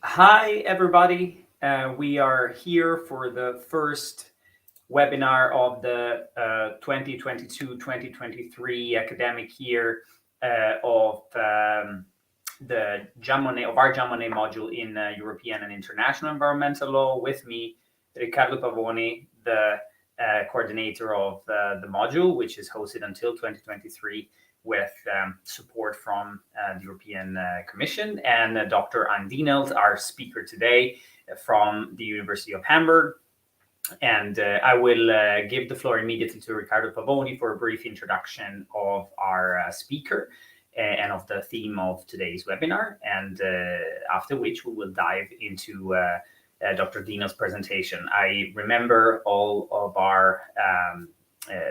Hi, everybody. We are here for the first webinar of the 2022-2023 academic year of our Giammone module in European and International Environmental Law. With me, Riccardo Pavoni, the coordinator of the module, which is hosted until 2023. With support from the European Commission, and Dr. Anne Dienelt, our speaker today from the University of Hamburg. And I will give the floor immediately to Riccardo Pavoni for a brief introduction of our speaker and of the theme of today's webinar, and after which we will dive into Dr. Dienelt's presentation. I remember all of our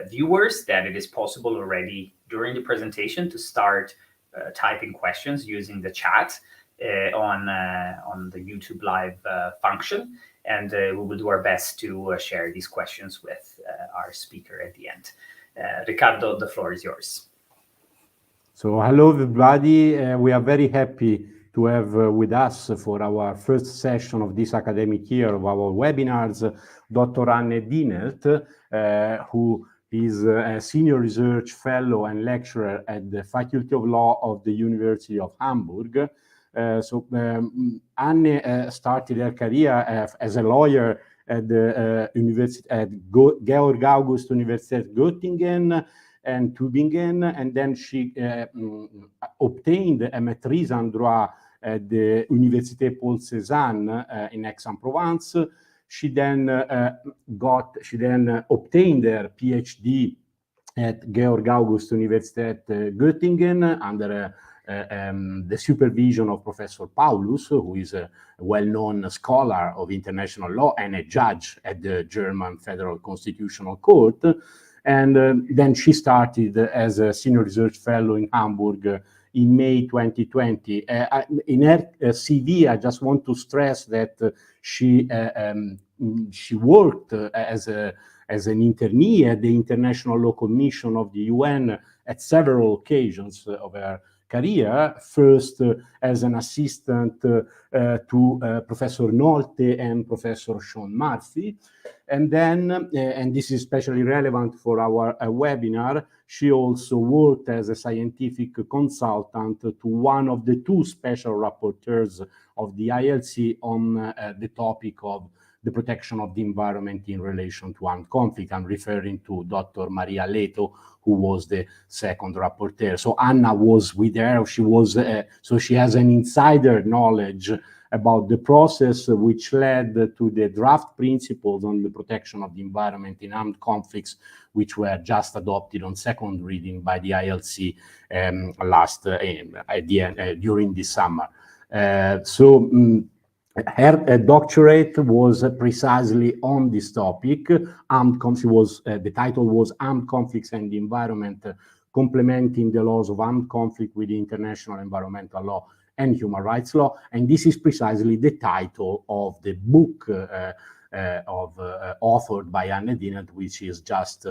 viewers that it is possible already during the presentation to start typing questions using the chat on the YouTube live function, and we will do our best to share these questions with our speaker at the end. Riccardo, the floor is yours. So hello everybody, we are very happy to have with us for our first session of this academic year of our webinars, Dr. Anne Dienelt, who is a senior research fellow and lecturer at the Faculty of Law of the University of Hamburg. Anne started her career as a lawyer at the university at Georg August Universität Göttingen and Tübingen, and then she obtained a maîtrise en droit at the Université Paul Cézanne in Aix-en-Provence. She then obtained her PhD at Georg August Universität Göttingen under the supervision of Professor Paulus, who is a well-known scholar of international law and a judge at the German Federal Constitutional Court. And then she started as a senior research fellow in Hamburg in May 2020. In her CV, I just want to stress that she worked as an internee at the International Law Commission of the UN at several occasions of her career, first as an assistant to Professor Nolte and Professor Sean Murphy. And then, and this is especially relevant for our webinar, she also worked as a scientific consultant to one of the two special rapporteurs of the ILC on the topic of the protection of the environment in relation to armed conflict. I'm referring to Dr. Maria Leto, who was the second rapporteur. So Anna was with her. She was so she has an insider knowledge about the process which led to the draft principles on the protection of the environment in armed conflicts, which were just adopted on second reading by the ILC during this summer. Her doctorate was precisely on this topic. The title was Armed Conflicts and the Environment, Complementing the Laws of Armed Conflict with International Environmental Law and Human Rights Law. And this is precisely the title of the book authored by Anne Dienelt, which is just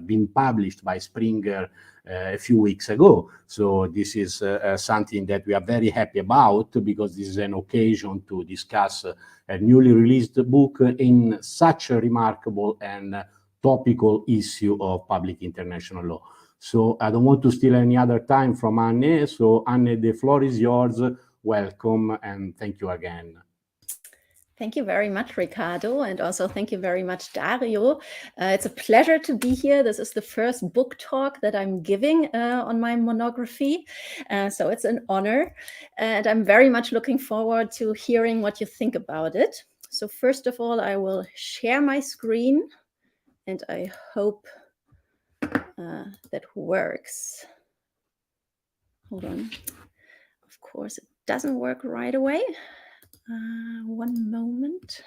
been published by Springer a few weeks ago. So this is something that we are very happy about, because this is an occasion to discuss a newly released book in such a remarkable and topical issue of public international law. So I don't want to steal any other time from Anne. So Anne, the floor is yours. Welcome and thank you again. Thank you very much, Riccardo, and also thank you very much, Dario. It's a pleasure to be here. This is the first book talk that I'm giving on my monography, so it's an honor, and I'm very much looking forward to hearing what you think about it. So first of all, I will share my screen, and I hope that works. Hold on. Of course, it doesn't work right away. One moment.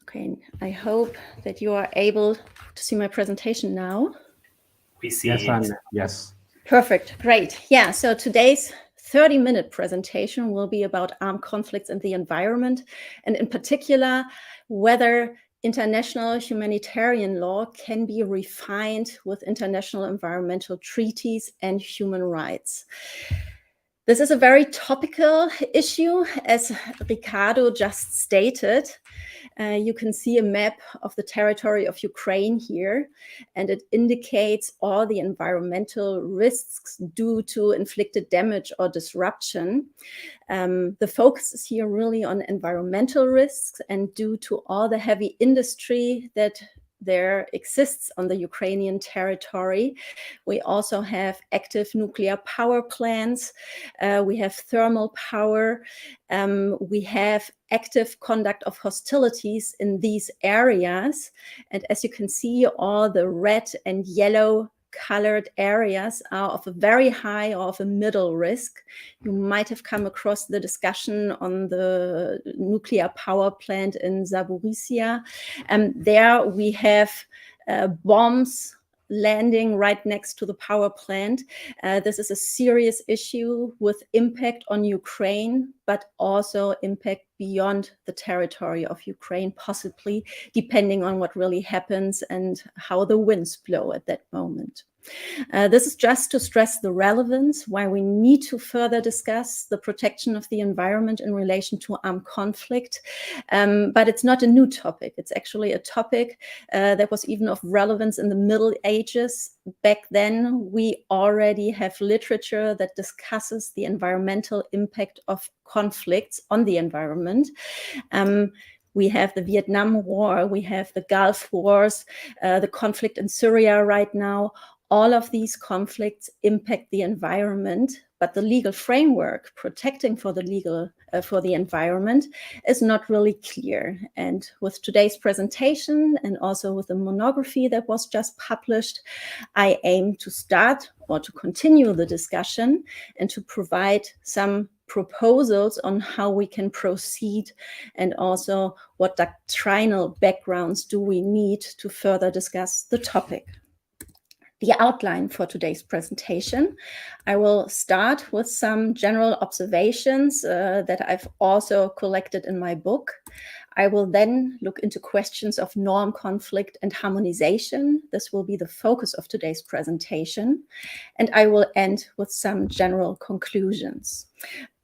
Okay, I hope that you are able to see my presentation now. We see yes, it. Anne. Yes. Perfect, great. Yeah, so today's 30-minute presentation will be about armed conflicts and the environment, and in particular, whether international humanitarian law can be refined with international environmental treaties and human rights. This is a very topical issue, as Ricardo just stated. You can see a map of the territory of Ukraine here, and it indicates all the environmental risks due to inflicted damage or disruption. The focus is here really on environmental risks, and due to all the heavy industry that there exists on the Ukrainian territory. We also have active nuclear power plants. We have thermal power. We have active conduct of hostilities in these areas. And as you can see, all the red and yellow colored areas are of a very high or of a middle risk. You might have come across the discussion on the nuclear power plant in Zaporizhia. There we have bombs landing right next to the power plant. This is a serious issue with impact on Ukraine, but also impact beyond the territory of Ukraine, possibly depending on what really happens and how the winds blow at that moment. This is just to stress the relevance, why we need to further discuss the protection of the environment in relation to armed conflict. But it's not a new topic. It's actually a topic that was even of relevance in the Middle Ages. Back then, we already have literature that discusses the environmental impact of conflicts on the environment. We have the Vietnam War, we have the Gulf Wars, the conflict in Syria right now. All of these conflicts impact the environment, but the legal framework protecting for the environment is not really clear. And with today's presentation and also with the monography that was just published, I aim to start or to continue the discussion and to provide some proposals on how we can proceed and also what doctrinal backgrounds do we need to further discuss the topic. The outline for today's presentation. I will start with some general observations that I've also collected in my book. I will then look into questions of norm conflict and harmonization. This will be the focus of today's presentation. And I will end with some general conclusions.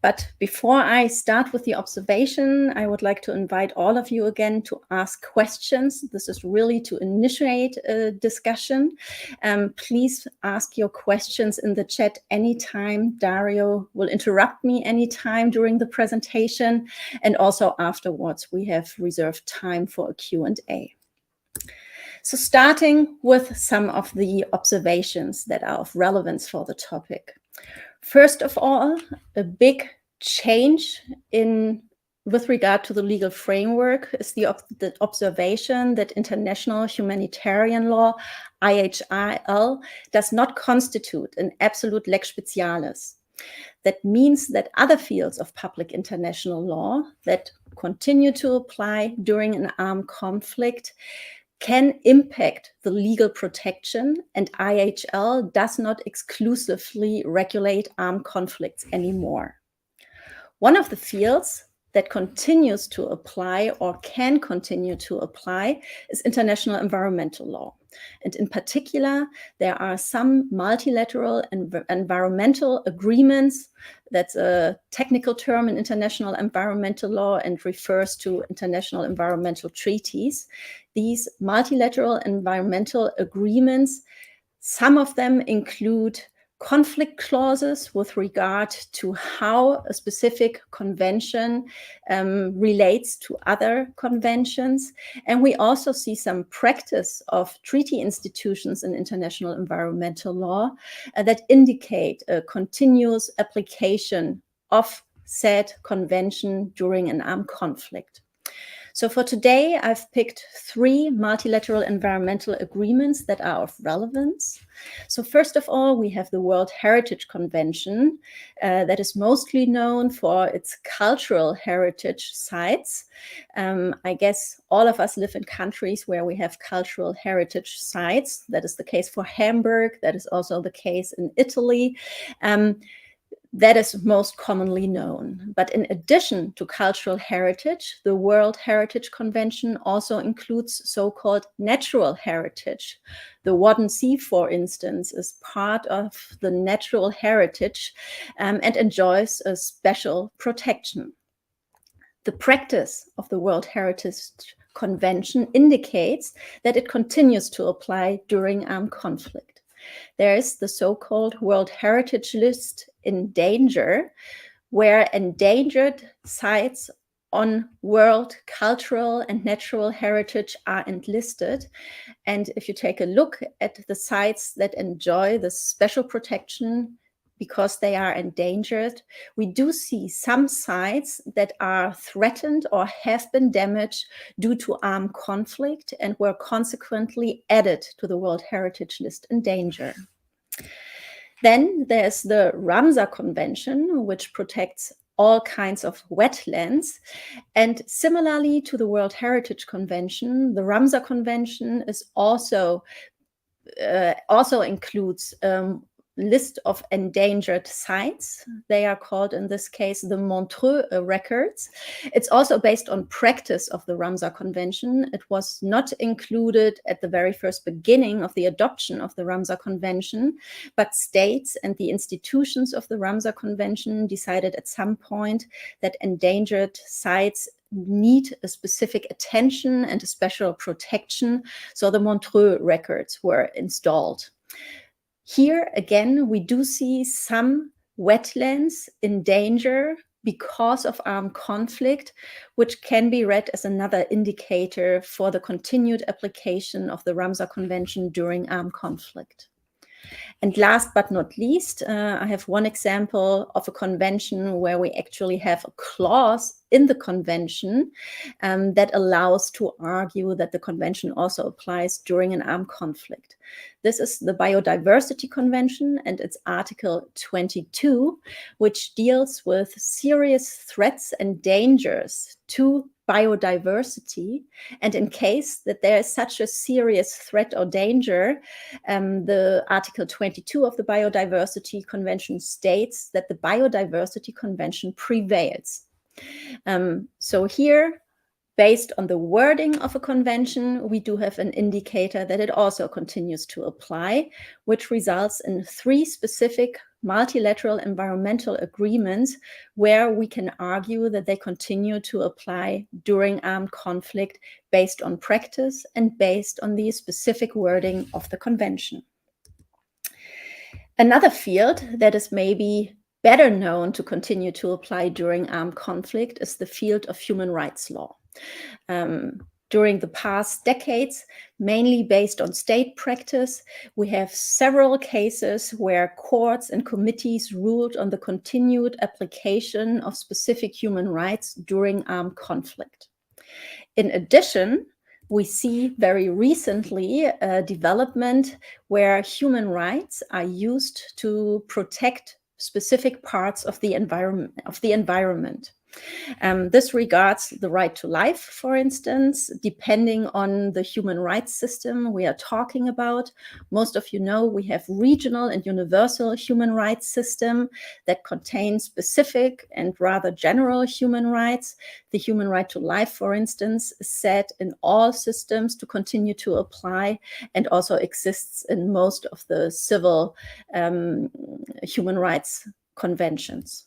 But before I start with the observation, I would like to invite all of you again to ask questions. This is really to initiate a discussion. Please ask your questions in the chat anytime. Dario will interrupt me anytime during the presentation. And also afterwards, we have reserved time for a Q&A. So starting with some of the observations that are of relevance for the topic. First of all, a big change with regard to the legal framework is the observation that international humanitarian law, EIEL, does not constitute an absolute lex specialis. That means that other fields of public international law that continue to apply during an armed conflict can impact the legal protection, and EIEL does not exclusively regulate armed conflicts anymore. One of the fields that continues to apply or can continue to apply is international environmental law. And in particular, there are some multilateral environmental agreements. That's a technical term in international environmental law and refers to international environmental treaties. These multilateral environmental agreements, some of them include conflict clauses with regard to how a specific convention relates to other conventions. And we also see some practice of treaty institutions in international environmental law that indicate a continuous application of said convention during an armed conflict. So for today, I've picked 3 multilateral environmental agreements that are of relevance. So first of all, we have the World Heritage Convention that is mostly known for its cultural heritage sites. I guess all of us live in countries where we have cultural heritage sites. That is the case for Hamburg. That is also the case in Italy. That is most commonly known. But in addition to cultural heritage, the World Heritage Convention also includes so-called natural heritage. The Wadden Sea, for instance, is part of the natural heritage and enjoys a special protection. The practice of the World Heritage Convention indicates that it continues to apply during armed conflict. There is the so-called World Heritage List in danger, where endangered sites on world cultural and natural heritage are enlisted. And if you take a look at the sites that enjoy the special protection because they are endangered, we do see some sites that are threatened or have been damaged due to armed conflict and were consequently added to the World Heritage List in danger. Then there's the Ramsar Convention, which protects all kinds of wetlands. And similarly to the World Heritage Convention, the Ramsar Convention is also includes list of endangered sites. They are called, in this case, the mâitre records. It's also based on practice of the Ramsar Convention. It was not included at the very first beginning of the adoption of the Ramsar Convention, but states and the institutions of the Ramsar Convention decided at some point that endangered sites need a specific attention and a special protection. So the mâitre records were installed. Here, again, we do see some wetlands in danger because of armed conflict, which can be read as another indicator for the continued application of the Ramsar Convention during armed conflict. And last but not least, I have one example of a convention where we actually have a clause in the convention that allows to argue that the convention also applies during an armed conflict. This is the Biodiversity Convention and its Article 22, which deals with serious threats and dangers to biodiversity. And in case that there is such a serious threat or danger, the Article 22 of the Biodiversity Convention states that the Biodiversity Convention prevails. So here, based on the wording of a convention, we do have an indicator that it also continues to apply, which results in 3 specific multilateral environmental agreements where we can argue that they continue to apply during armed conflict based on practice and based on the specific wording of the convention. Another field that is maybe better known to continue to apply during armed conflict is the field of human rights law. During the past decades, mainly based on state practice, we have several cases where courts and committees ruled on the continued application of specific human rights during armed conflict. In addition, we see very recently a development where human rights are used to protect specific parts of the environment. This regards the right to life, for instance, depending on the human rights system we are talking about. Most of you know we have regional and universal human rights system that contains specific and rather general human rights. The human right to life, for instance, is set in all systems to continue to apply and also exists in most of the civil human rights conventions.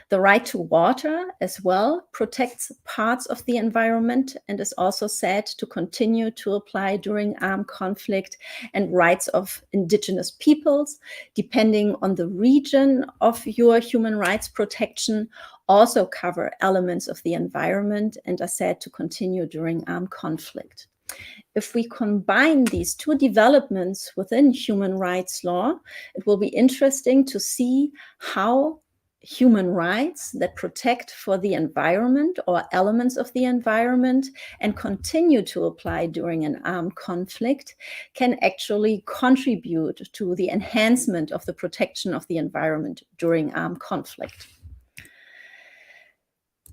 The right to water as well protects parts of the environment and is also said to continue to apply during armed conflict, and rights of indigenous peoples, depending on the region of your human rights protection, also cover elements of the environment and are said to continue during armed conflict. If we combine these 2 developments within human rights law, it will be interesting to see how human rights that protect for the environment or elements of the environment and continue to apply during an armed conflict can actually contribute to the enhancement of the protection of the environment during armed conflict.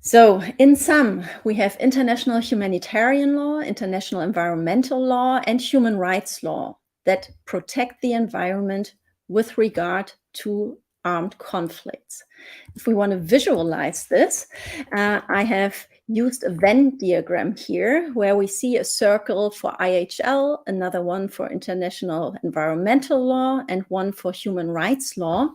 So in sum, we have international humanitarian law, international environmental law, and human rights law that protect the environment with regard to armed conflicts. If we want to visualize this, I have used a Venn diagram here where we see a circle for IHL, another one for international environmental law, and one for human rights law.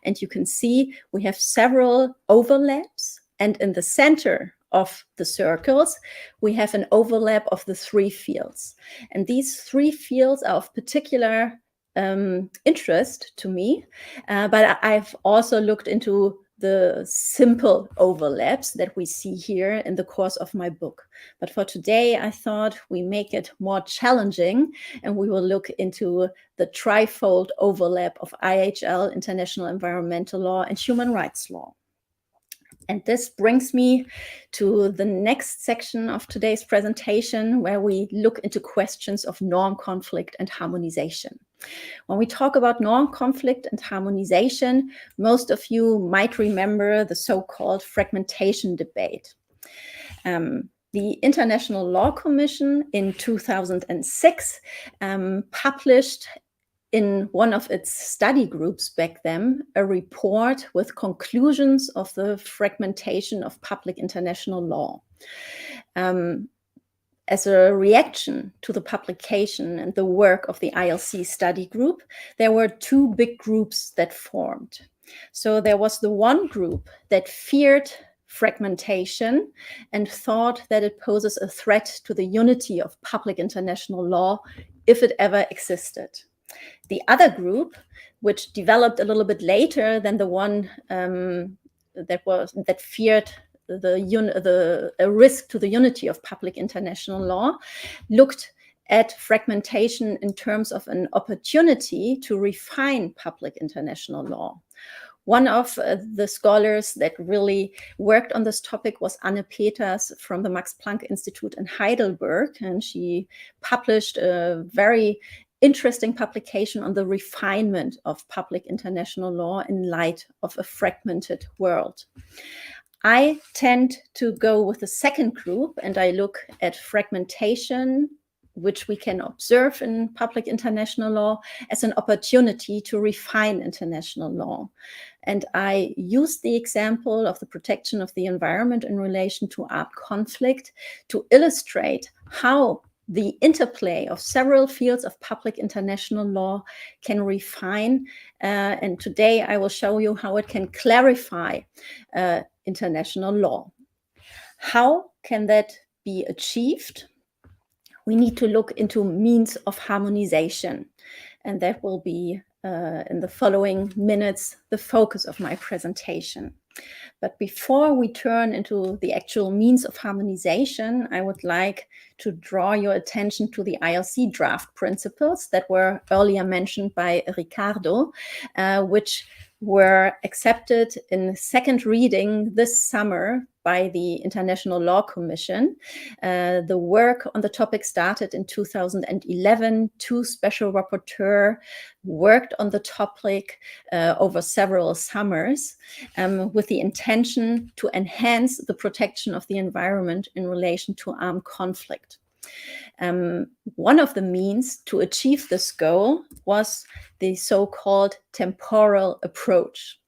And you can see we have several overlaps, and in the center of the circles, we have an overlap of the three fields. And these three fields are of particular interest to me, but I've also looked into the simple overlaps that we see here in the course of my book. But for today, I thought we make it more challenging, and we will look into the trifold overlap of IHL, international environmental law, and human rights law. And this brings me to the next section of today's presentation, where we look into questions of norm conflict and harmonization. When we talk about norm conflict and harmonization, most of you might remember the so-called fragmentation debate. The International Law Commission in 2006 published in one of its study groups back then, a report with conclusions of the fragmentation of public international law. As a reaction to the publication and the work of the ILC study group, there were two big groups that formed. So there was the one group that feared fragmentation and thought that it poses a threat to the unity of public international law if it ever existed. The other group, which developed a little bit later than the one that feared a risk to the unity of public international law, looked at fragmentation in terms of an opportunity to refine public international law. One of the scholars that really worked on this topic was Anne Peters from the Max Planck Institute in Heidelberg, and she published a very interesting publication on the refinement of public international law in light of a fragmented world. I tend to go with the second group, and I look at fragmentation, which we can observe in public international law, as an opportunity to refine international law. And I use the example of the protection of the environment in relation to armed conflict to illustrate how the interplay of several fields of public international law can refine. And today I will show you how it can clarify international law. How can that be achieved? We need to look into means of harmonization, and that will be in the following minutes the focus of my presentation. But before we turn into the actual means of harmonization, I would like to draw your attention to the ILC draft principles that were earlier mentioned by Ricardo, which were accepted in second reading this summer by the International Law Commission. The work on the topic started in 2011. Two special rapporteurs worked on the topic over several summers with the intention to enhance the protection of the environment in relation to armed conflict. One of the means to achieve this goal was the so-called temporal approach.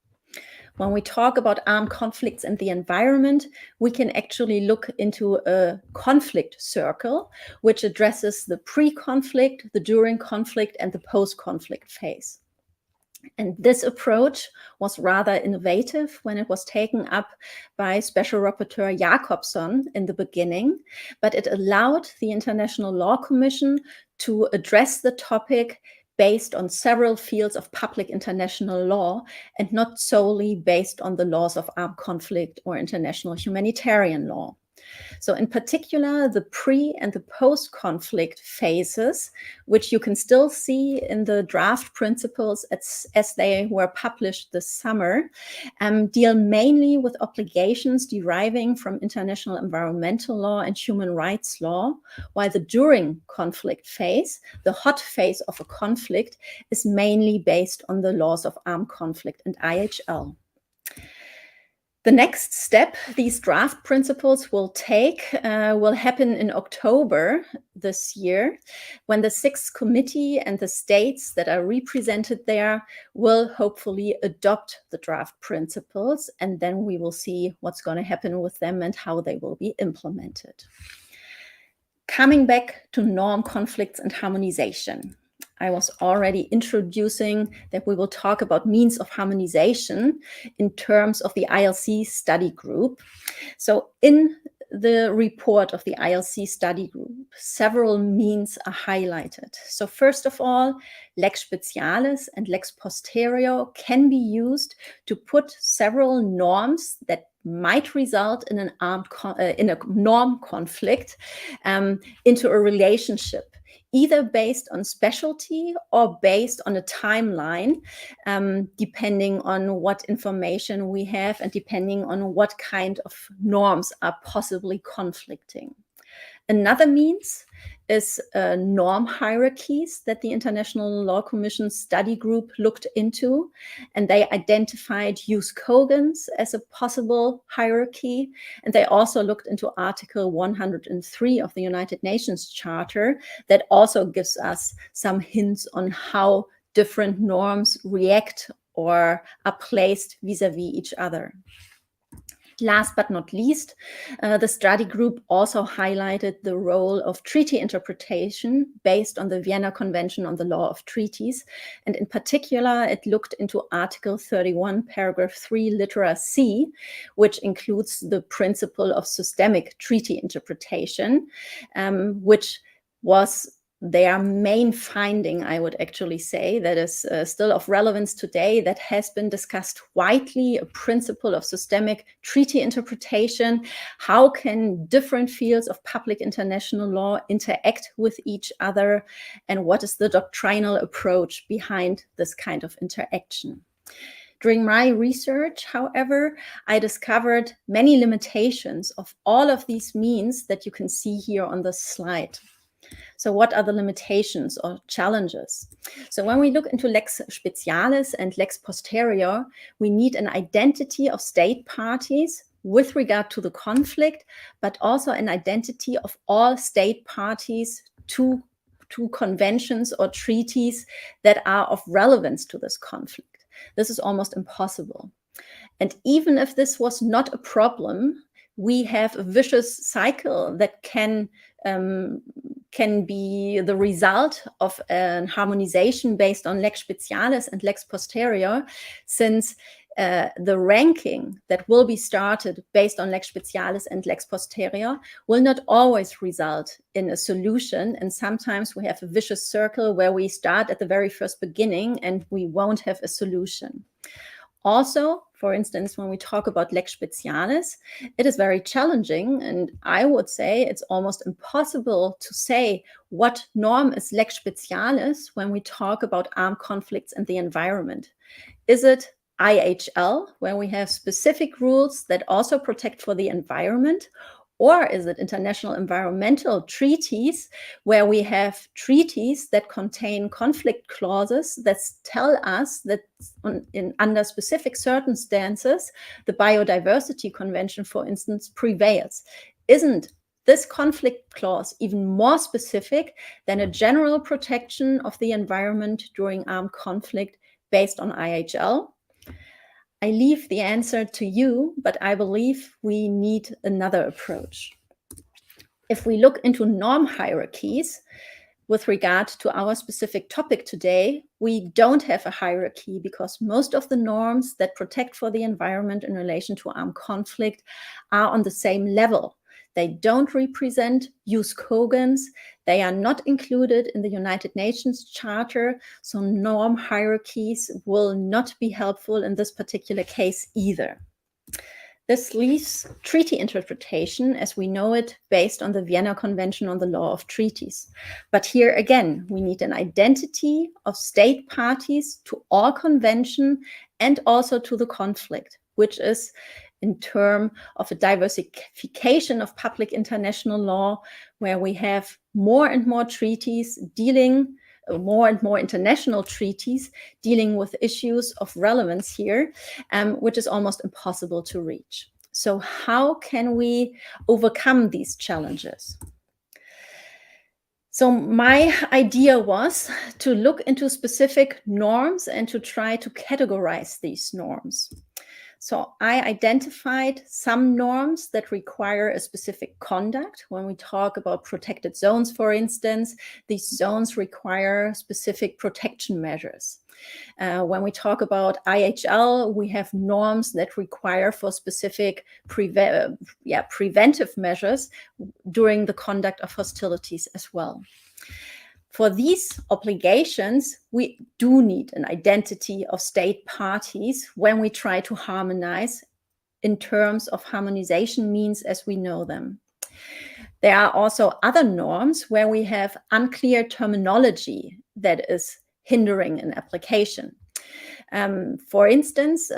When we talk about armed conflicts and the environment, we can actually look into a conflict circle, which addresses the pre-conflict, the during conflict, and the post-conflict phase. And this approach was rather innovative when it was taken up by Special Rapporteur Jacobson in the beginning, but it allowed the International Law Commission to address the topic based on several fields of public international law and not solely based on the laws of armed conflict or international humanitarian law. So in particular, the pre and the post-conflict phases, which you can still see in the draft principles as they were published this summer, deal mainly with obligations deriving from international environmental law and human rights law, while the during conflict phase, the hot phase of a conflict, is mainly based on the laws of armed conflict and IHL. The next step these draft principles will take will happen in October this year, when the sixth committee and the states that are represented there will hopefully adopt the draft principles, and then we will see what's going to happen with them and how they will be implemented. Coming back to norm conflicts and harmonization. I was already introducing that we will talk about means of harmonization in terms of the ILC study group. So in the report of the ILC study group, several means are highlighted. So first of all, lex specialis and lex posterior can be used to put several norms that might result in in a norm conflict into a relationship, either based on specialty or based on a timeline, depending on what information we have and depending on what kind of norms are possibly conflicting. Another means is norm hierarchies that the International Law Commission study group looked into, and they identified jus cogens as a possible hierarchy, and they also looked into Article 103 of the United Nations Charter that also gives us some hints on how different norms react or are placed vis-à-vis each other. Last but not least, the study group also highlighted the role of treaty interpretation based on the Vienna Convention on the Law of Treaties. And in particular, it looked into Article 31, paragraph 3, litera C, which includes the principle of systemic treaty interpretation, which was their main finding, I would actually say, that is still of relevance today, that has been discussed widely, a principle of systemic treaty interpretation. How can different fields of public international law interact with each other, and what is the doctrinal approach behind this kind of interaction? During my research, however, I discovered many limitations of all of these means that you can see here on the slide. So what are the limitations or challenges? So when we look into lex specialis and lex posterior, we need an identity of state parties with regard to the conflict, but also an identity of all state parties to conventions or treaties that are of relevance to this conflict. This is almost impossible. And even if this was not a problem, we have a vicious cycle that can be the result of a harmonization based on lex specialis and lex posterior, since the ranking that will be started based on lex specialis and lex posterior will not always result in a solution. And sometimes we have a vicious circle where we start at the very first beginning and we won't have a solution. Also, for instance, when we talk about lex specialis, it is very challenging, and I would say it's almost impossible to say what norm is lex specialis when we talk about armed conflicts and the environment. Is it EIEL, where we have specific rules that also protect for the environment? Or is it international environmental treaties, where we have treaties that contain conflict clauses that tell us that under specific circumstances, the Biodiversity Convention, for instance, prevails? Isn't this conflict clause even more specific than a general protection of the environment during armed conflict based on EIEL? I leave the answer to you, but I believe we need another approach. If we look into norm hierarchies with regard to our specific topic today, we don't have a hierarchy because most of the norms that protect for the environment in relation to armed conflict are on the same level. They don't represent jus cogens. They are not included in the United Nations Charter, so norm hierarchies will not be helpful in this particular case either. This leaves treaty interpretation as we know it based on the Vienna Convention on the Law of Treaties. But here again, we need an identity of state parties to all convention and also to the conflict, which is in terms of a diversification of public international law, where we have more and more treaties dealing more and more international treaties dealing with issues of relevance here, which is almost impossible to reach. So how can we overcome these challenges? So my idea was to look into specific norms and to try to categorize these norms. So I identified some norms that require a specific conduct. When we talk about protected zones, for instance, these zones require specific protection measures. When we talk about EIEL, we have norms that require for specific preventive measures during the conduct of hostilities as well. For these obligations, we do need an identity of state parties when we try to harmonize in terms of harmonization means as we know them. There are also other norms where we have unclear terminology that is hindering an application. For instance,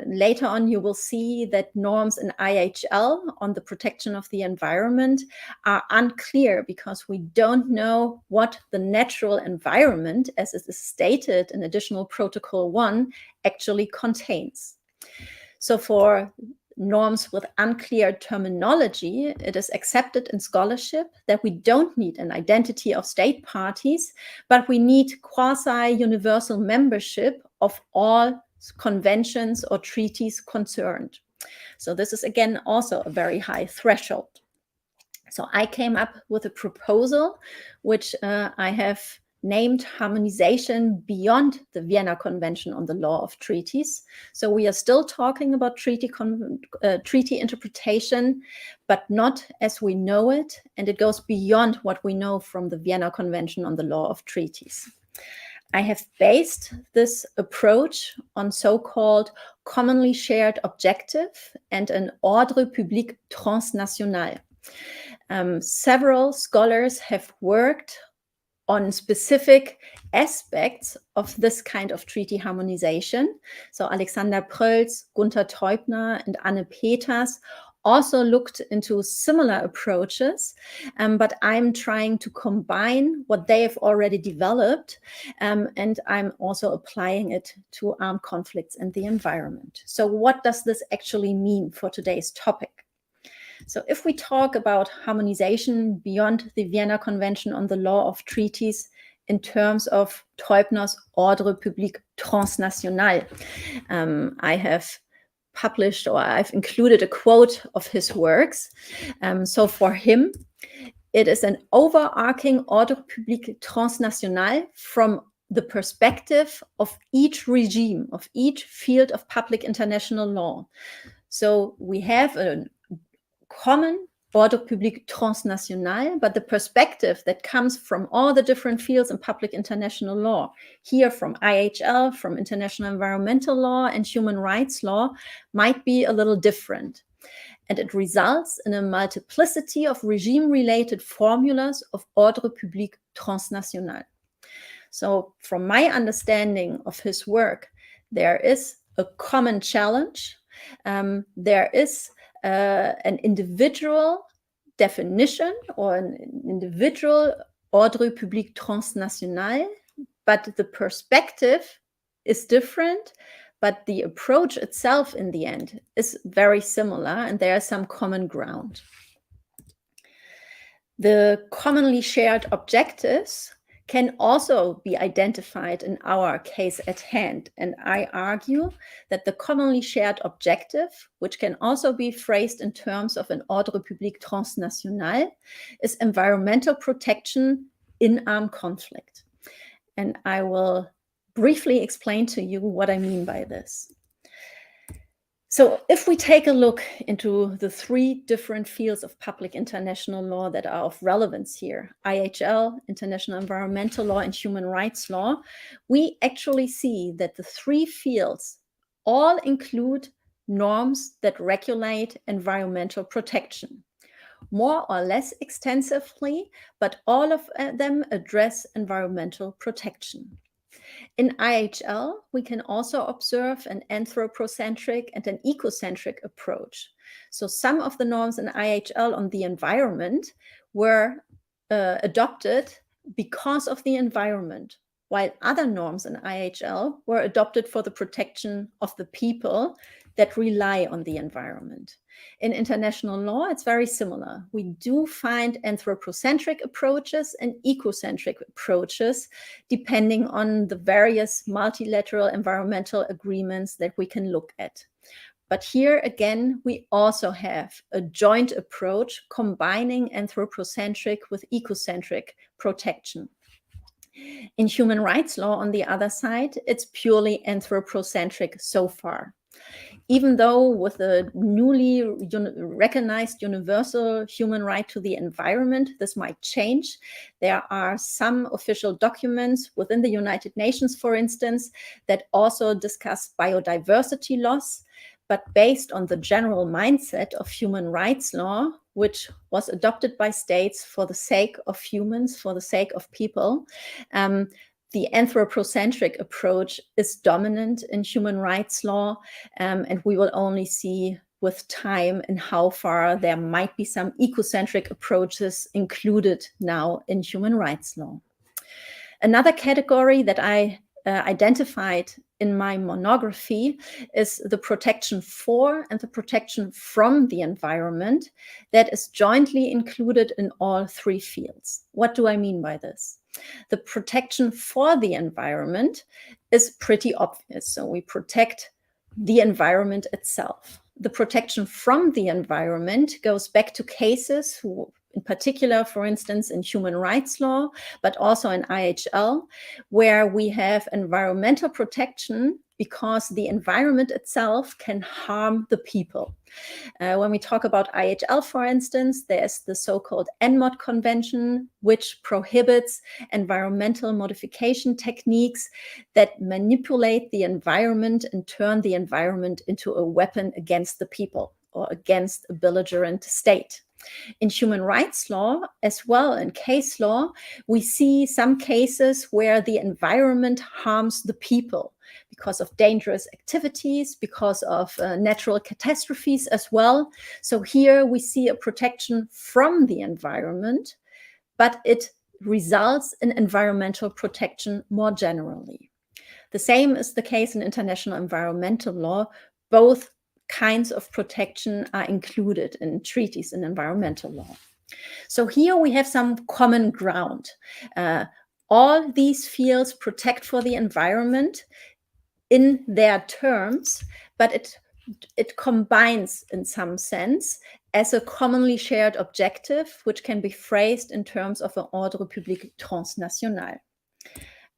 later on you will see that norms in EIEL on the protection of the environment are unclear because we don't know what the natural environment, as it is stated in Additional Protocol 1, actually contains. So for norms with unclear terminology, it is accepted in scholarship that we don't need an identity of state parties, but we need quasi-universal membership of all conventions or treaties concerned. So this is again also a very high threshold. So I came up with a proposal which I have named harmonization beyond the Vienna Convention on the Law of Treaties. So we are still talking about treaty interpretation, but not as we know it, and it goes beyond what we know from the Vienna Convention on the Law of Treaties. I have based this approach on so-called commonly shared objective and an ordre public transnational. Several scholars have worked on specific aspects of this kind of treaty harmonization. So Alexander Prölz, Gunther Teubner, and Anne Peters also looked into similar approaches, but I'm trying to combine what they have already developed, and I'm also applying it to armed conflicts and the environment. So what does this actually mean for today's topic? So if we talk about harmonization beyond the Vienna Convention on the Law of Treaties in terms of Teubner's Ordre public transnational, I have published, or I've included a quote of his works. So for him, it is an overarching Ordre public transnational from the perspective of each regime, of each field of public international law. So we have a common Ordre public transnational, but the perspective that comes from all the different fields in public international law, here from EIEL, from international environmental law and human rights law, might be a little different. And it results in a multiplicity of regime-related formulas of Ordre public transnational. So from my understanding of his work, there is a common challenge. There is an individual definition or an individual Ordre public transnational, but the perspective is different, but the approach itself in the end is very similar, and there is some common ground. The commonly shared objectives can also be identified in our case at hand. And I argue that the commonly shared objective, which can also be phrased in terms of an Ordre public transnational, is environmental protection in armed conflict. And I will briefly explain to you what I mean by this. So if we take a look into the three different fields of public international law that are of relevance here, EIEL, international environmental law, and human rights law, we actually see that the three fields all include norms that regulate environmental protection, more or less extensively, but all of them address environmental protection. In EIEL, we can also observe an anthropocentric and an ecocentric approach. So some of the norms in EIEL on the environment were adopted because of the environment, while other norms in IHL were adopted for the protection of the people that rely on the environment. In international law, it's very similar. We do find anthropocentric approaches and ecocentric approaches, depending on the various multilateral environmental agreements that we can look at. But here again, we also have a joint approach combining anthropocentric with ecocentric protection. In human rights law, on the other side, it's purely anthropocentric so far. Even though with the newly recognized universal human right to the environment, this might change. There are some official documents within the United Nations, for instance, that also discuss biodiversity loss, but based on the general mindset of human rights law, which was adopted by states for the sake of humans, for the sake of people, the anthropocentric approach is dominant in human rights law, and we will only see with time in how far there might be some ecocentric approaches included now in human rights law. Another category that I identified in my monography is the protection for and the protection from the environment that is jointly included in all three fields. What do I mean by this? The protection for the environment is pretty obvious. So we protect the environment itself. The protection from the environment goes back to cases in particular, for instance, in human rights law, but also in IHL, where we have environmental protection because the environment itself can harm the people. When we talk about IHL, for instance, there's the so-called ENMOD Convention, which prohibits environmental modification techniques that manipulate the environment and turn the environment into a weapon against the people or against a belligerent state. In human rights law, as well in case law, we see some cases where the environment harms the people because of dangerous activities, because of natural catastrophes as well. So here we see a protection from the environment, but it results in environmental protection more generally. The same is the case in international environmental law. Both kinds of protection are included in treaties in environmental law. So here we have some common ground. All these fields protect for the environment in their terms, but it combines in some sense as a commonly shared objective, which can be phrased in terms of an ordre public transnational.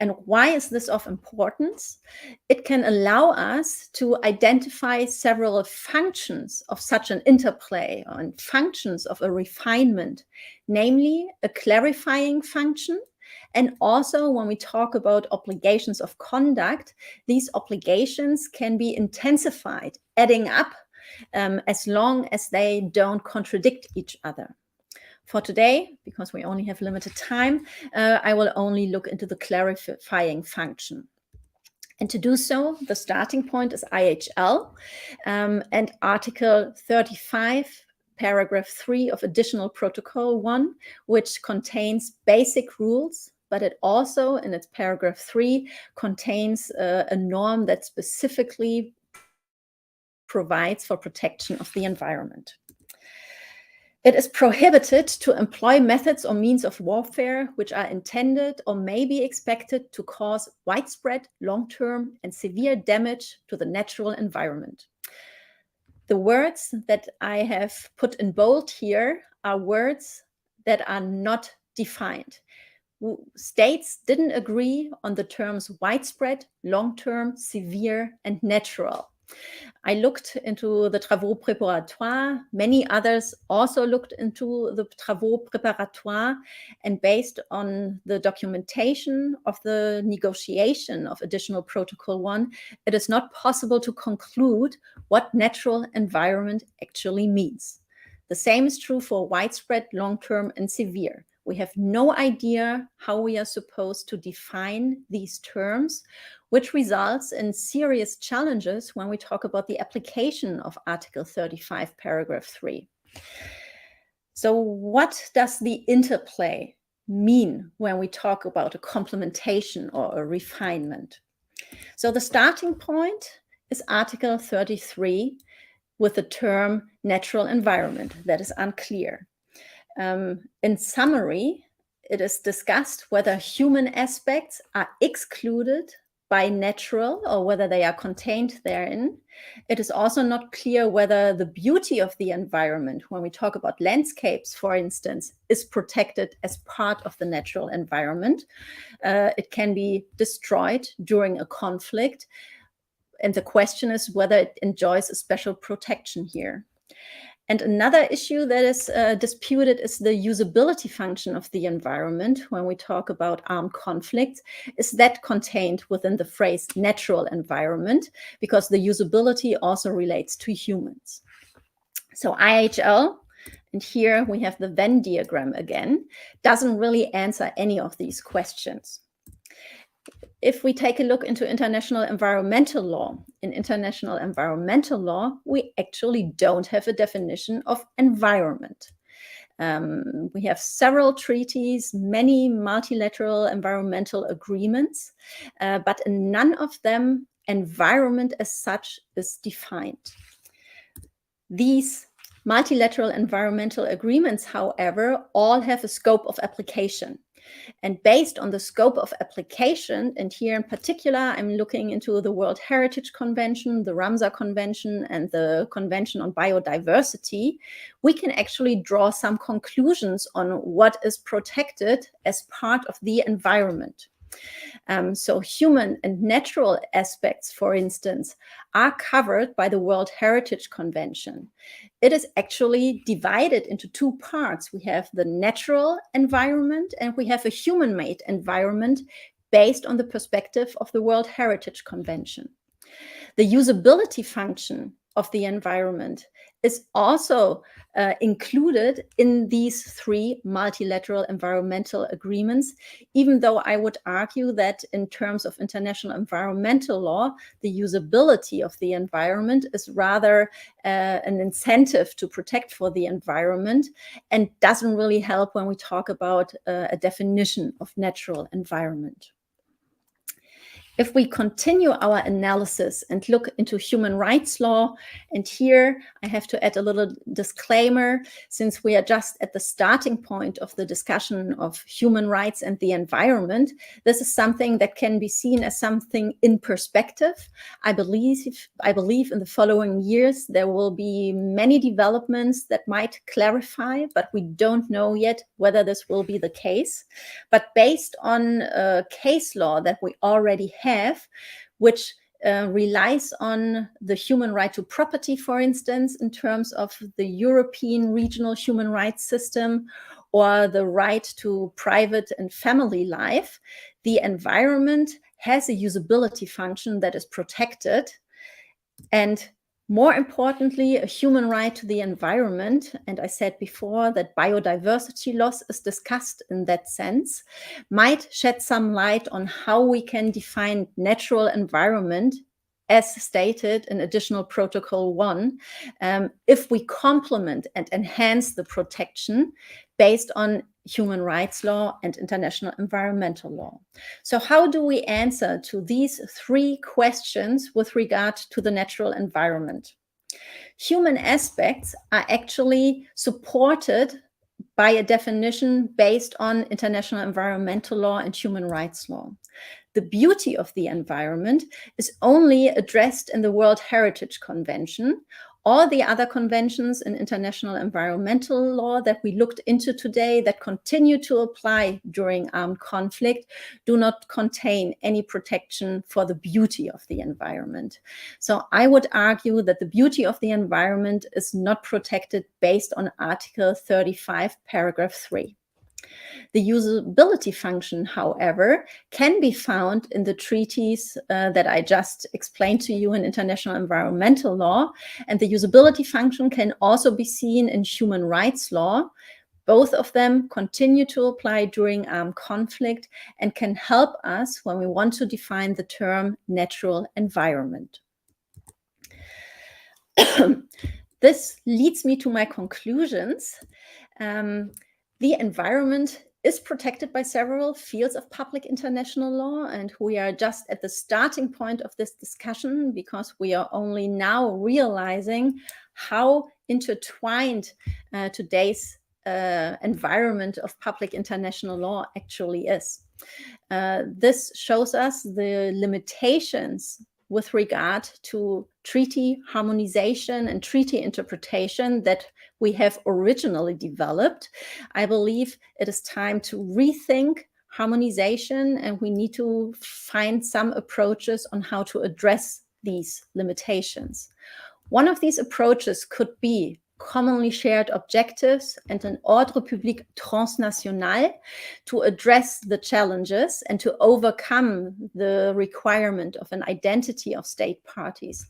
And why is this of importance? It can allow us to identify several functions of such an interplay and functions of a refinement, namely a clarifying function. And also when we talk about obligations of conduct, these obligations can be intensified, adding up as long as they don't contradict each other. For today, because we only have limited time, I will only look into the clarifying function. And to do so, the starting point is IHL and Article 35, Paragraph 3 of Additional Protocol 1, which contains basic rules, but it also, in its Paragraph 3, contains a norm that specifically provides for protection of the environment. It is prohibited to employ methods or means of warfare which are intended or may be expected to cause widespread, long-term, and severe damage to the natural environment. The words that I have put in bold here are words that are not defined. States didn't agree on the terms widespread, long-term, severe, and natural. I looked into the travaux préparatoires. Many others also looked into the travaux préparatoires, and based on the documentation of the negotiation of Additional Protocol 1, it is not possible to conclude what natural environment actually means. The same is true for widespread, long-term, and severe. We have no idea how we are supposed to define these terms, which results in serious challenges when we talk about the application of Article 35, Paragraph 3. So what does the interplay mean when we talk about a complementation or a refinement? So the starting point is Article 33 with the term natural environment. That is unclear. In summary, it is discussed whether human aspects are excluded by natural or whether they are contained therein. It is also not clear whether the beauty of the environment, when we talk about landscapes, for instance, is protected as part of the natural environment. It can be destroyed during a conflict. And the question is whether it enjoys a special protection here. And another issue that is disputed is the usability function of the environment. When we talk about armed conflicts, is that contained within the phrase natural environment? Because the usability also relates to humans. So IHL, and here we have the Venn diagram again, doesn't really answer any of these questions. If we take a look into international environmental law, in international environmental law, we actually don't have a definition of environment. We have several treaties, many multilateral environmental agreements, but in none of them, environment as such is defined. These multilateral environmental agreements, however, all have a scope of application. And based on the scope of application, and here in particular, I'm looking into the World Heritage Convention, the Ramsar Convention, and the Convention on Biodiversity, we can actually draw some conclusions on what is protected as part of the environment. So human and natural aspects, for instance, are covered by the World Heritage Convention. It is actually divided into two parts. We have the natural environment and we have a human-made environment based on the perspective of the World Heritage Convention. The usability function of the environment is also included in these three multilateral environmental agreements, even though I would argue that in terms of international environmental law, the usability of the environment is rather an incentive to protect for the environment and doesn't really help when we talk about a definition of natural environment. If we continue our analysis and look into human rights law, and here I have to add a little disclaimer, since we are just at the starting point of the discussion of human rights and the environment, this is something that can be seen as something in perspective. I believe in the following years there will be many developments that might clarify, but we don't know yet whether this will be the case. But based on case law that we already have, which relies on the human right to property, for instance, in terms of the European regional human rights system, or the right to private and family life, the environment has a usability function that is protected. And more importantly, a human right to the environment, and I said before that biodiversity loss is discussed in that sense, might shed some light on how we can define natural environment as stated in Additional Protocol 1, if we complement and enhance the protection based on human rights law and international environmental law. So how do we answer to these three questions with regard to the natural environment? Human aspects are actually supported by a definition based on international environmental law and human rights law. The beauty of the environment is only addressed in the World Heritage Convention. All the other conventions in international environmental law that we looked into today that continue to apply during armed conflict do not contain any protection for the beauty of the environment. So I would argue that the beauty of the environment is not protected based on Article 35, paragraph 3. The usability function, however, can be found in the treaties that I just explained to you in international environmental law. And the usability function can also be seen in human rights law. Both of them continue to apply during armed conflict and can help us when we want to define the term natural environment. This leads me to my conclusions. The environment is protected by several fields of public international law, and we are just at the starting point of this discussion because we are only now realizing how intertwined today's environment of public international law actually is. This shows us the limitations with regard to treaty harmonization and treaty interpretation that we have originally developed. I believe it is time to rethink harmonization, and we need to find some approaches on how to address these limitations. One of these approaches could be commonly shared objectives and an ordre public transnational to address the challenges and to overcome the requirement of an identity of state parties.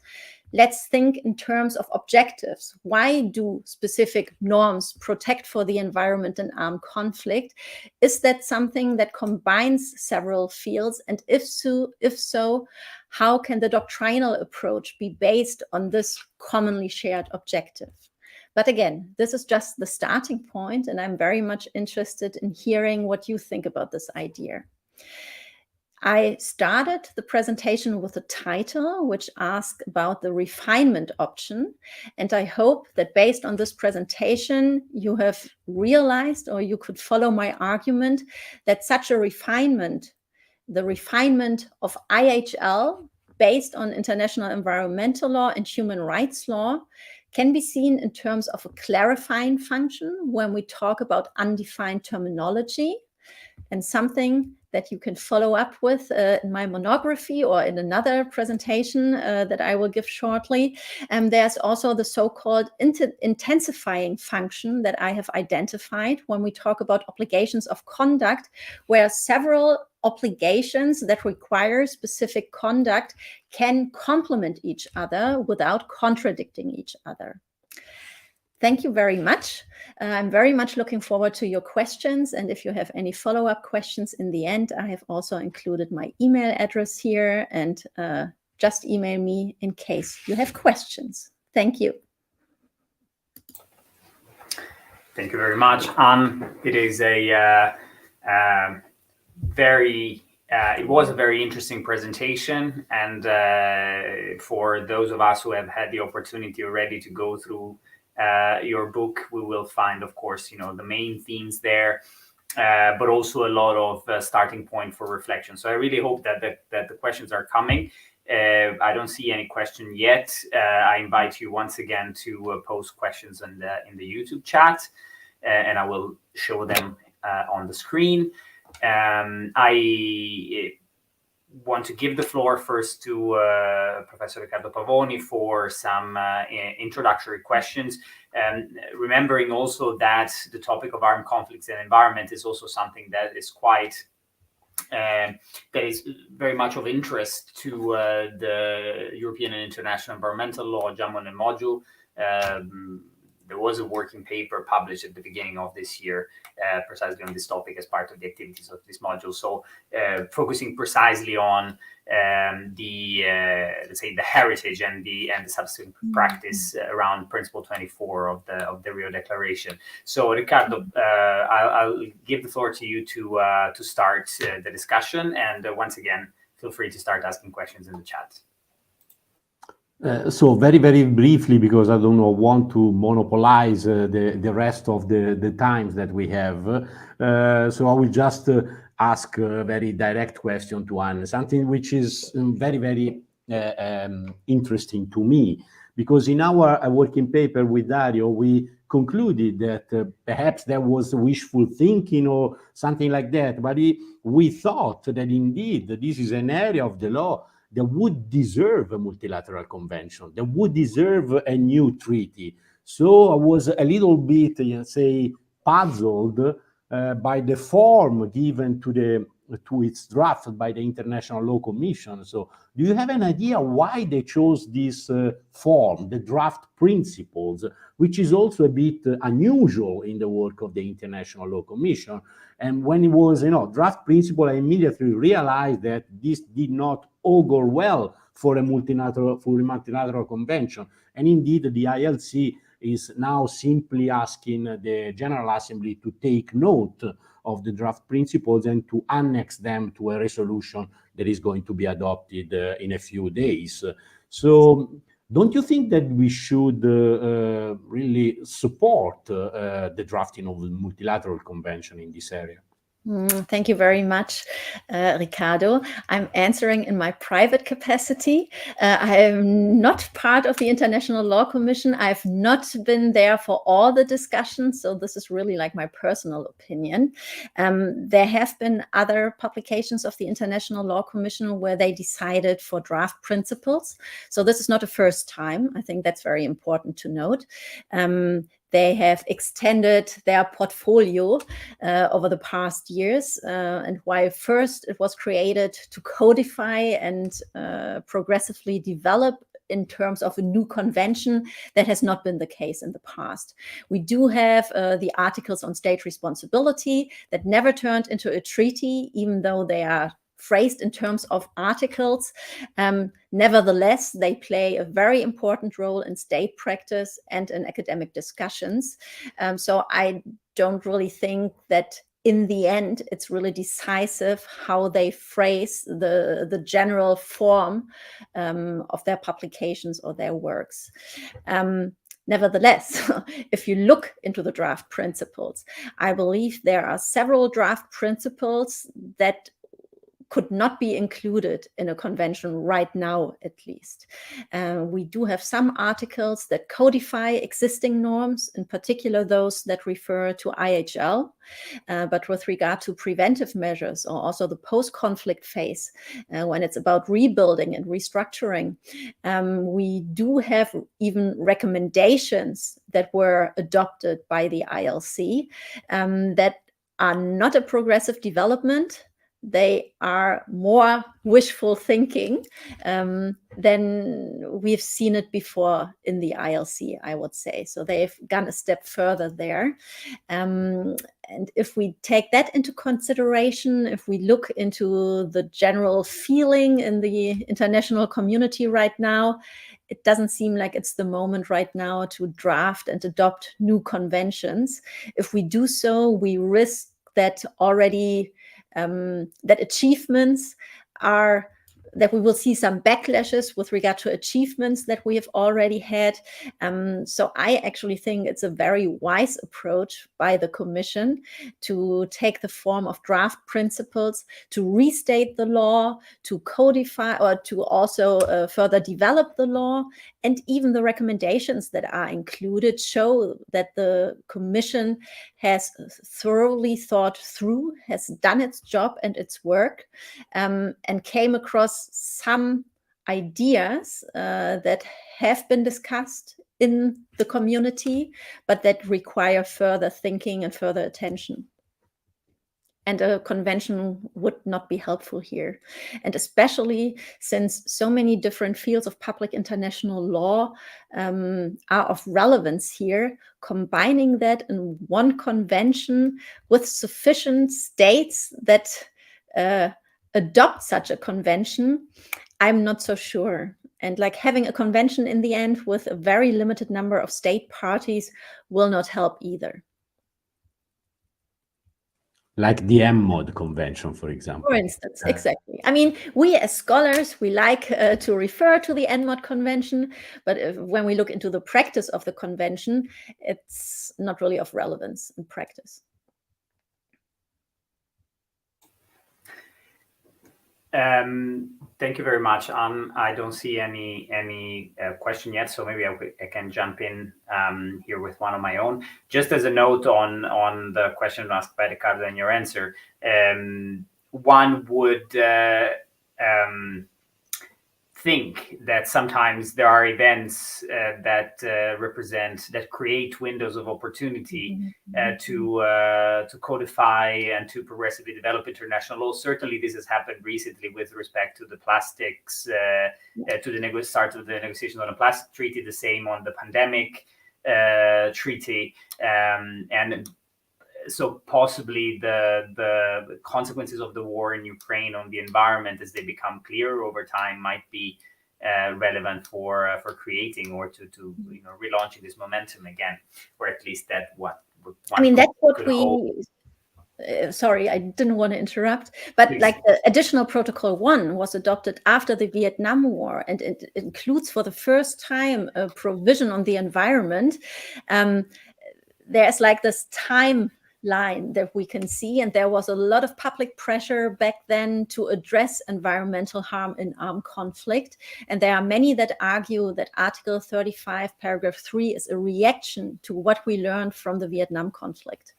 Let's think in terms of objectives. Why do specific norms protect for the environment and armed conflict? Is that something that combines several fields? And if so, how can the doctrinal approach be based on this commonly shared objective? But again, this is just the starting point, and I'm very much interested in hearing what you think about this idea. I started the presentation with a title which asks about the refinement option, and I hope that based on this presentation, you have realized, or you could follow my argument, that such a refinement, the refinement of EIEL based on international environmental law and human rights law, can be seen in terms of a clarifying function when we talk about undefined terminology, and something that you can follow up with in my monography or in another presentation that I will give shortly. There's also the so-called intensifying function that I have identified when we talk about obligations of conduct, where several obligations that require specific conduct can complement each other without contradicting each other. Thank you very much. I'm very much looking forward to your questions. And if you have any follow-up questions in the end, I have also included my email address here, and just email me in case you have questions. Thank you. Thank you very much, Anne. It is a it was a very interesting presentation, and for those of us who have had the opportunity already to go through your book, we will find, of course, the main themes there, but also a lot of starting point for reflection. So I really hope that the questions are coming. I don't see any question yet. I invite you once again to post questions in the YouTube chat, and I will show them on the screen. I want to give the floor first to Professor Riccardo Pavoni for some introductory questions, and remembering also that the topic of armed conflicts and environment is also something that is quite that is very much of interest to the European and International Environmental Law Jamon and module. There was a working paper published at the beginning of this year precisely on this topic as part of the activities of this module. So focusing precisely on let's say the heritage and the subsequent practice around Principle 24 of the Rio Declaration. So Riccardo, I'll give the floor to you to start the discussion, and once again, feel free to start asking questions in the chat. So very, very briefly, because I don't want to monopolize the rest of the times that we have. So I will just ask a very direct question to Anne, something which is very, very interesting to me, because in our working paper with Dario, we concluded that perhaps there was wishful thinking or something like that, but we thought that indeed this is an area of the law that would deserve a multilateral convention, that would deserve a new treaty. So I was a little bit, say, puzzled by the form given to its draft by the International Law Commission. So do you have an idea why they chose this form, the draft principles, which is also a bit unusual in the work of the International Law Commission? And when it was, draft principle, I immediately realized that this did not augur well for a multilateral convention. And indeed, the ILC is now simply asking the General Assembly to take note of the draft principles and to annex them to a resolution that is going to be adopted in a few days. So don't you think that we should really support the drafting of the multilateral convention in this area? Thank you very much, Ricardo. I'm answering in my private capacity. I am not part of the International Law Commission. I've not been there for all the discussions, so this is really like my personal opinion. There have been other publications of the International Law Commission where they decided for draft principles. So this is not a first time. I think that's very important to note. They have extended their portfolio over the past years. And while first it was created to codify and progressively develop in terms of a new convention, that has not been the case in the past. We do have the articles on state responsibility that never turned into a treaty, even though they are phrased in terms of articles. Nevertheless, they play a very important role in state practice and in academic discussions. So I don't really think that in the end, it's really decisive how they phrase the general form of their publications or their works. Nevertheless, if you look into the draft principles, I believe there are several draft principles that could not be included in a convention right now, at least. We do have some articles that codify existing norms, in particular those that refer to EIEL, but with regard to preventive measures or also the post-conflict phase, when it's about rebuilding and restructuring, we do have even recommendations that were adopted by the ILC that are not a progressive development. They are more wishful thinking than we've seen it before in the ILC, I would say. So they've gone a step further there. And if we take that into consideration, if we look into the general feeling in the international community right now, it doesn't seem like it's the moment right now to draft and adopt new conventions. If we do so, we risk that already that achievements are, that we will see some backlashes with regard to achievements that we have already had. So I actually think it's a very wise approach by the Commission to take the form of draft principles, to restate the law, to codify, or to also further develop the law. And even the recommendations that are included show that the Commission has thoroughly thought through, has done its job and its work, and came across some ideas that have been discussed in the community, but that require further thinking and further attention. And a convention would not be helpful here. And especially since so many different fields of public international law are of relevance here, combining that in one convention with sufficient states that adopt such a convention, I'm not so sure. And like having a convention in the end with a very limited number of state parties will not help either. Like the MMOD convention, for example. For instance, exactly. I mean, we as scholars, we like to refer to the MMOD convention, but when we look into the practice of the convention, it's not really of relevance in practice. Thank you very much, Anne. I don't see any question yet, so maybe I can jump in here with one of my own. Just as a note on the question asked by Ricardo and your answer, one would think that sometimes there are events that create windows of opportunity to codify and to progressively develop international law. Certainly, this has happened recently with respect to the plastics, to the start of the negotiations on the plastic treaty. The same on the pandemic treaty, and so possibly the consequences of the war in Ukraine on the environment, as they become clearer over time, might be relevant for creating or to relaunching this momentum again, or at least that what I mean, that's what we sorry, I didn't want to interrupt, but Please. like the additional protocol 1 was adopted after the Vietnam War, and it includes for the first time a provision on the environment. There's like this timeline that we can see, and there was a lot of public pressure back then to address environmental harm in armed conflict. And there are many that argue that Article 35, paragraph 3 is a reaction to what we learned from the Vietnam conflict.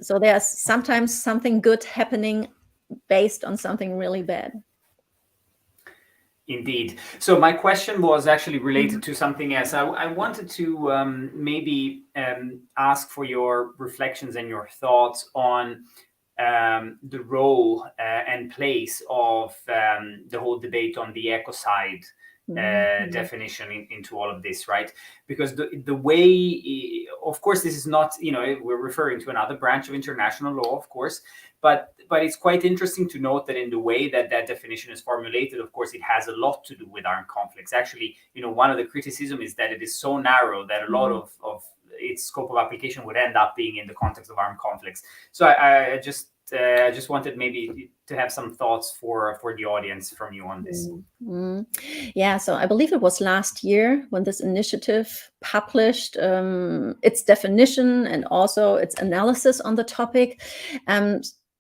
So there's sometimes something good happening based on something really bad. Indeed. So my question was actually related to something else. I wanted to maybe ask for your reflections and your thoughts on the role and place of the whole debate on the ecocide definition into all of this, right? Because the way, of course, this is not, we're referring to another branch of international law, of course, but it's quite interesting to note that in the way that that definition is formulated, of course, it has a lot to do with armed conflicts. Actually, one of the criticism is that it is so narrow that a lot of its scope of application would end up being in the context of armed conflicts. So I just wanted maybe to have some thoughts for the audience from you on this. Yeah, so I believe it was last year when this initiative published its definition and also its analysis on the topic.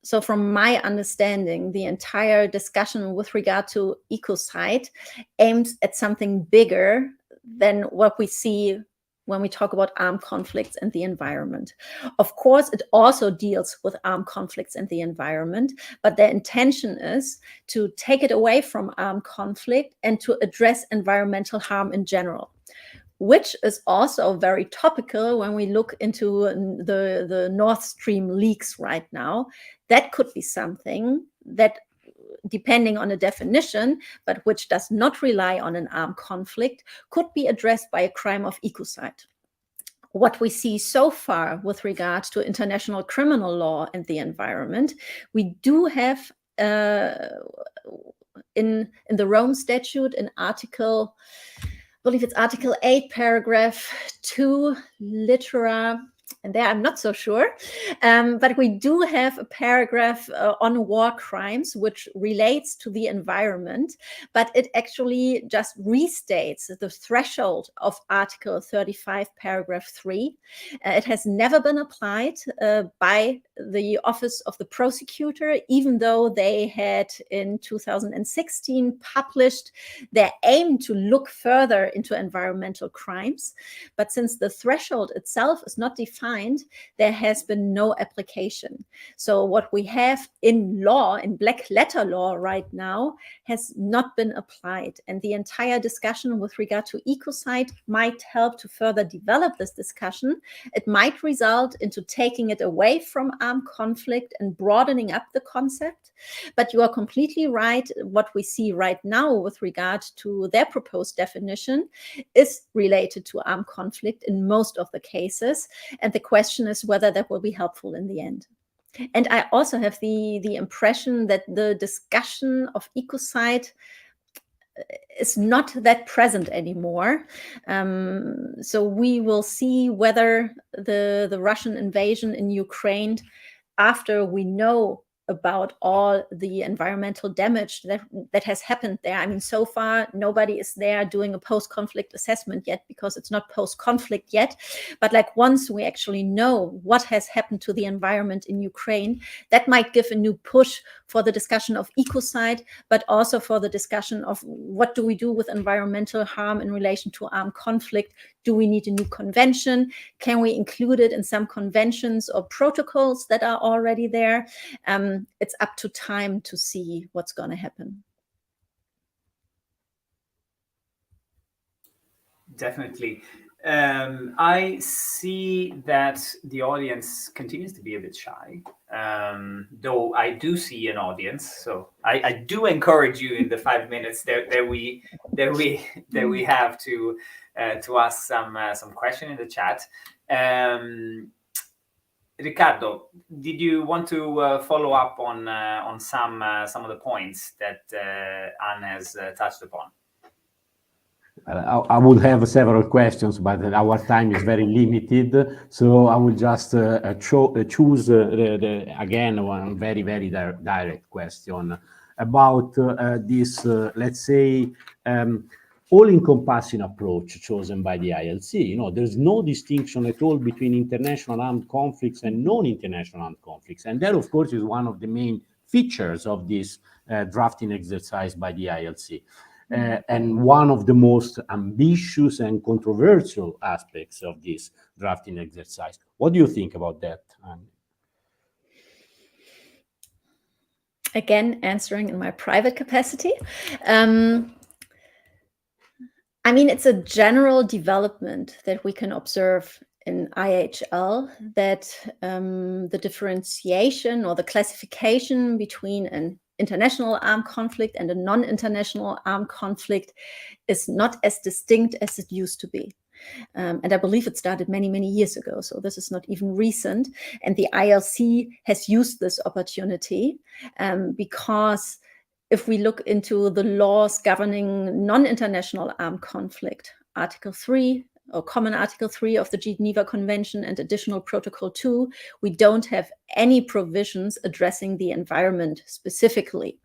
So from my understanding, the entire discussion with regard to ecocide aims at something bigger than what we see when we talk about armed conflicts and the environment. Of course, it also deals with armed conflicts and the environment, but their intention is to take it away from armed conflict and to address environmental harm in general, which is also very topical when we look into the Nord Stream leaks right now. That could be something that, depending on a definition, but which does not rely on an armed conflict, could be addressed by a crime of ecocide. What we see so far with regards to international criminal law and the environment, we do have in the Rome Statute in Article, I believe it's Article 8, paragraph 2, litera, and there I'm not so sure, but we do have a paragraph on war crimes which relates to the environment, but it actually just restates the threshold of Article 35, paragraph 3. It has never been applied by the Office of the Prosecutor, even though they had in 2016 published their aim to look further into environmental crimes. But since the threshold itself is not defined, there has been no application. So what we have in law, in black letter law right now, has not been applied. And the entire discussion with regard to ecocide might help to further develop this discussion. It might result into taking it away from armed conflict and broadening up the concept. But you are completely right. What we see right now with regard to their proposed definition is related to armed conflict in most of the cases. And the question is whether that will be helpful in the end. And I also have the impression that the discussion of ecocide is not that present anymore. So we will see whether the Russian invasion in Ukraine, after we know about all the environmental damage that has happened there. I mean, so far, nobody is there doing a post-conflict assessment yet because it's not post-conflict yet. But like once we actually know what has happened to the environment in Ukraine, that might give a new push for the discussion of ecocide, but also for the discussion of what do we do with environmental harm in relation to armed conflict? Do we need a new convention? Can we include it in some conventions or protocols that are already there? It's up to time to see what's going to happen. Definitely. I see that the audience continues to be a bit shy, though I do see an audience. So I do encourage you in the 5 minutes that we have to ask some question in the chat. Riccardo, did you want to follow up on some of the points that Anne has touched upon? I would have several questions, but our time is very limited, so I will just choose again one very, very direct question about this, let's say, all-encompassing approach chosen by the ILC. You know, there's no distinction at all between international armed conflicts and non-international armed conflicts, and that, of course, is one of the main features of this drafting exercise by the ILC. And one of the most ambitious and controversial aspects of this drafting exercise. What do you think about that, Anne? Again, answering in my private capacity. I mean, it's a general development that we can observe in EIEL, that the differentiation or the classification between an international armed conflict and a non-international armed conflict is not as distinct as it used to be. And I believe it started many, many years ago. So this is not even recent. And the ILC has used this opportunity because if we look into the laws governing non-international armed conflict, Article 3, or Common Article 3 of the Geneva Convention and Additional Protocol 2, we don't have any provisions addressing the environment specifically.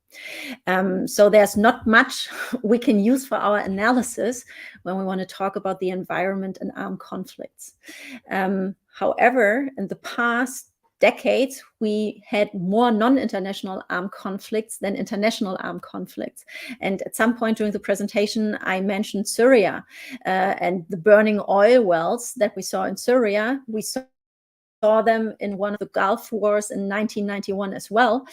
So there's not much we can use for our analysis when we want to talk about the environment and armed conflicts. However, in the past decades, we had more non-international armed conflicts than international armed conflicts. And at some point during the presentation, I mentioned Syria and the burning oil wells that we saw in Syria. We saw them in one of the Gulf Wars in 1991 as well.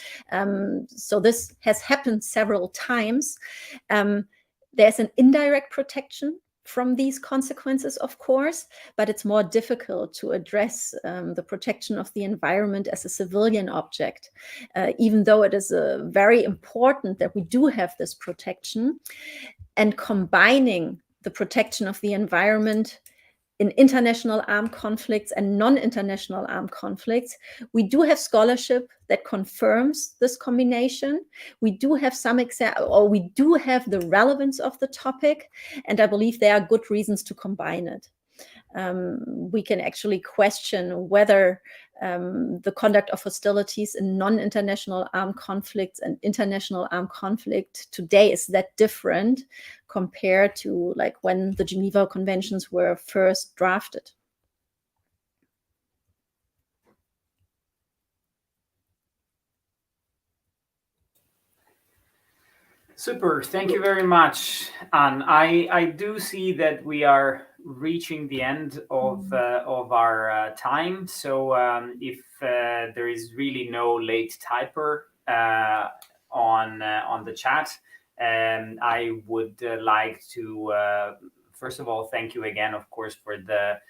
So this has happened several times. There's an indirect protection from these consequences, of course, but it's more difficult to address the protection of the environment as a civilian object, even though it is very important that we do have this protection. And combining the protection of the environment in international armed conflicts and non-international armed conflicts, we do have scholarship that confirms this combination. We do have we do have the relevance of the topic, and I believe there are good reasons to combine it. We can actually question whether the conduct of hostilities in non-international armed conflicts and international armed conflict today is that different compared to like when the Geneva Conventions were first drafted. Super, thank you very much, Anne. I do see that we are reaching the end of our time. So if there is really no late typer on the chat, I would like to first of all thank you again, of course, for the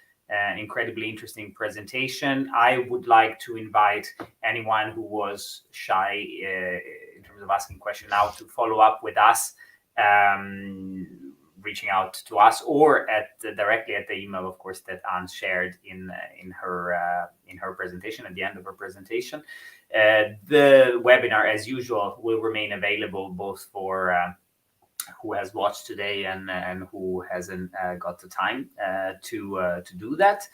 incredibly interesting presentation. I would like to invite anyone who was shy in terms of asking questions now to follow up with us, reaching out to us or directly at the email, of course, that Anne shared in her presentation, at the end of her presentation. The webinar, as usual, will remain available both for who has watched today and who hasn't got the time to do that.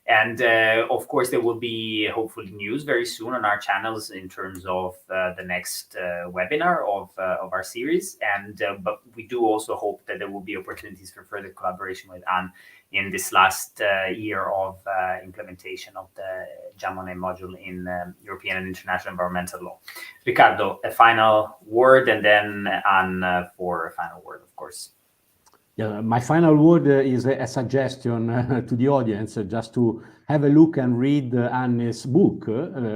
And of course, there will be hopefully news very soon on our channels in terms of the next webinar of our series. And but we do also hope that there will be opportunities for further collaboration with Anne in this last year of implementation of the JAMONET module in European and International Environmental Law. Riccardo, a final word, and then Anne for a final word, of course. Yeah, my final word is a suggestion to the audience, just to have a look and read Anne's book,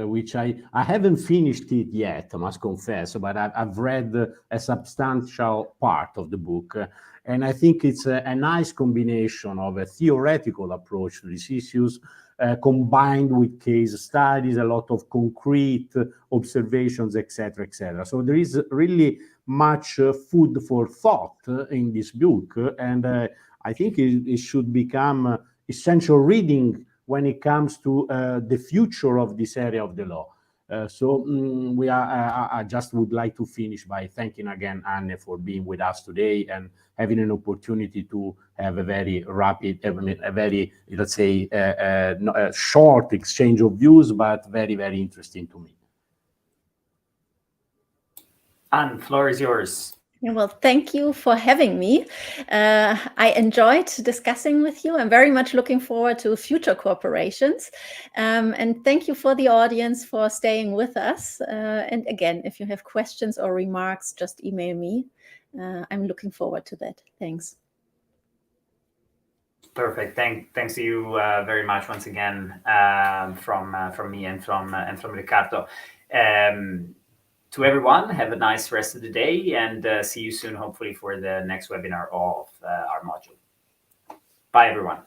which I haven't finished it yet, I must confess, but I've read a substantial part of the book. And I think it's a nice combination of a theoretical approach to these issues, combined with case studies, a lot of concrete observations, etc., etc. So there is really much food for thought in this book, and I think it should become essential reading when it comes to the future of this area of the law. I just would like to finish by thanking again Anne for being with us today and having an opportunity to have a very rapid, a very, let's say, short exchange of views, but very, very interesting to me. Anne, floor is yours. Yeah, well, thank you for having me. I enjoyed discussing with you. I'm very much looking forward to future cooperations. And thank you for the audience for staying with us. And again, if you have questions or remarks, just email me. I'm looking forward to that. Thanks. Perfect. Thanks to you very much once again from me and from Riccardo. To everyone, have a nice rest of the day and see you soon, hopefully, for the next webinar of our module. Bye, everyone.